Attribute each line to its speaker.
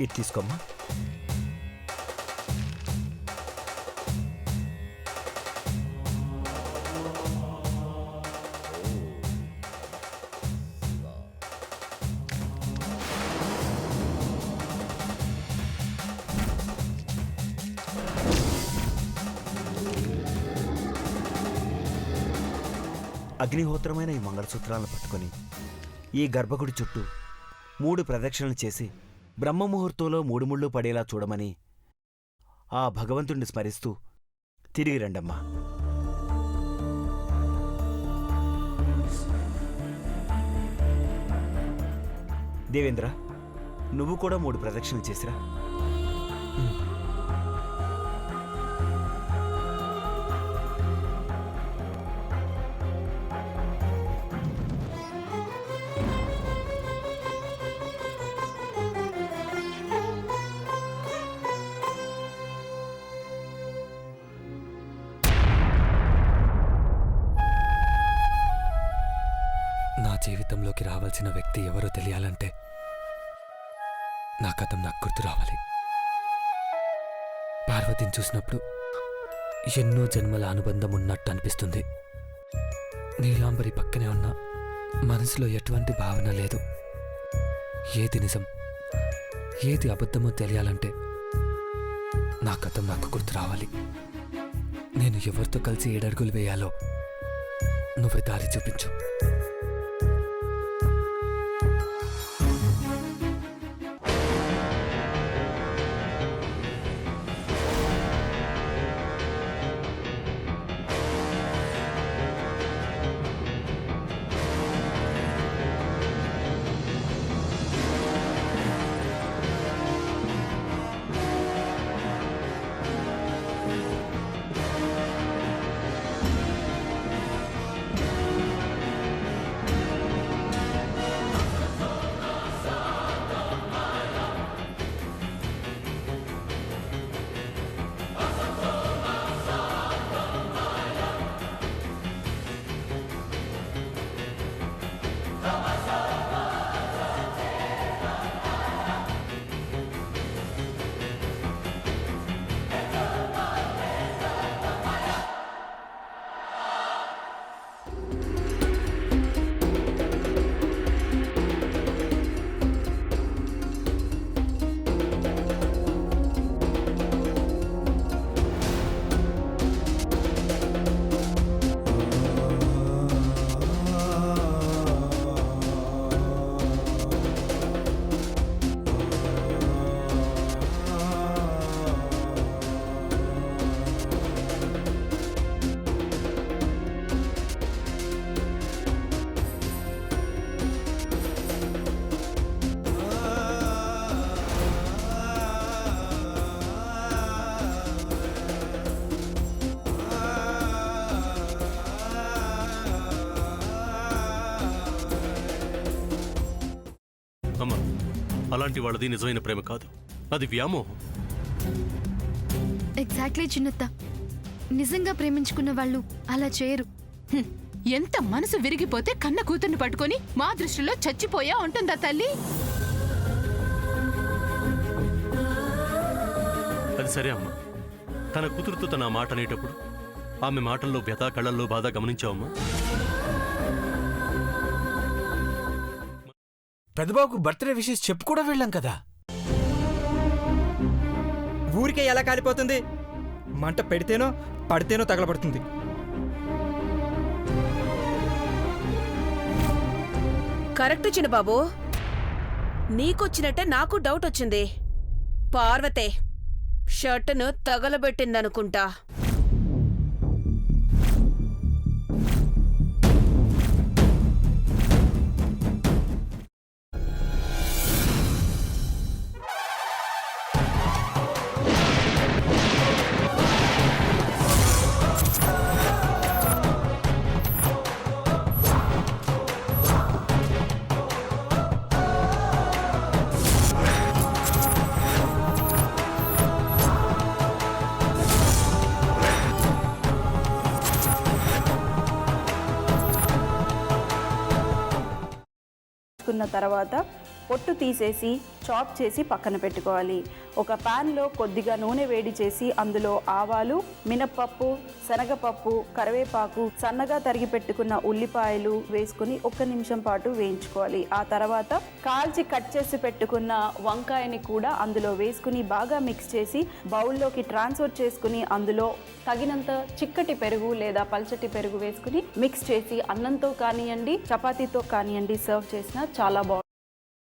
Speaker 1: ఇది తీసుకోమ్మా. అగ్నిహోత్రమైన ఈ మంగళసూత్రాలను పట్టుకొని ఈ గర్భగుడి చుట్టూ 3 ప్రదక్షిణలు చేసి బ్రహ్మముహూర్తంలో 3 ముళ్ళు పడేలా చూడమని ఆ భగవంతుణ్ణి స్మరిస్తూ తిరిగి రండమ్మా. దేవేంద్ర, నువ్వు కూడా 3 ప్రదక్షిణలు చేసిరా.
Speaker 2: నా జీవితంలోకి రావాల్సిన వ్యక్తి ఎవరో తెలియాలంటే నా కథం నాకు గుర్తు రావాలి. పార్వతిని చూసినప్పుడు ఎన్నో జన్మల అనుబంధం ఉన్నట్టు అనిపిస్తుంది. నీలాంబరి పక్కనే ఉన్న మనసులో ఎటువంటి భావన లేదు. ఏది నిజం ఏది అబద్ధమో తెలియాలంటే నా కథం నాకు గుర్తు రావాలి. నేను ఎవరితో కలిసి 7 అడుగులు వేయాలో నువ్వే దారి చూపించు.
Speaker 3: అమ్మా, అలాంటి వాళ్ళది నిజమైన ప్రేమ కాదు, అది వ్యామోహం.
Speaker 4: ఎగ్జాక్ట్లీ చిన్నత్త, నిజంగా ప్రేమించుకున్న వాళ్ళు అలా చేయరు.
Speaker 5: ఎంత మనసు విరిగిపోతే కన్న కూతుర్ని పట్టుకొని మా దృష్టిలో చచ్చిపోయా ఉంటుందా తల్లి?
Speaker 3: అది సరే అమ్మా, తన కూతురుతో తన ఆ మాట అనేటప్పుడు ఆమె మాటల్లో వ్యథ, కళ్ళల్లో బాధ గమనించావమ్మా?
Speaker 1: పెద్దబాబుకు బర్త్డే విషెస్ చెప్పు కూడా వెళ్ళాం కదా.
Speaker 6: ఊరికే ఎలా కాలిపోతుంది? మంట పెడితేనో పడితేనో తగలబడుతుంది.
Speaker 7: కరెక్ట్ చిన్నబాబు, నీకొచ్చినట్టే నాకు డౌట్ వచ్చింది. పార్వతే షర్టును తగలబెట్టిందనుకుంటా.
Speaker 8: తర్వాత పొట్టు తీసేసి చాప్ చేసి పక్కన పెట్టుకోవాలి. ఒక ప్యాన్లో కొద్దిగా నూనె వేడి చేసి అందులో ఆవాలు, మినప్పప్పు, శనగపప్పు, కరివేపాకు, సన్నగా తరిగి పెట్టుకున్న ఉల్లిపాయలు వేసుకుని 1 నిమిషం పాటు వేయించుకోవాలి. ఆ తర్వాత కాల్చి కట్ చేసి పెట్టుకున్న వంకాయని కూడా అందులో వేసుకుని బాగా మిక్స్ చేసి బౌల్లోకి ట్రాన్స్ఫర్ చేసుకుని అందులో తగినంత చిక్కటి పెరుగు లేదా పల్చటి పెరుగు వేసుకుని మిక్స్ చేసి అన్నంతో కానివ్వండి, చపాతీతో కానివ్వండి సర్వ్ చేసినా చాలా బాగుంటుంది.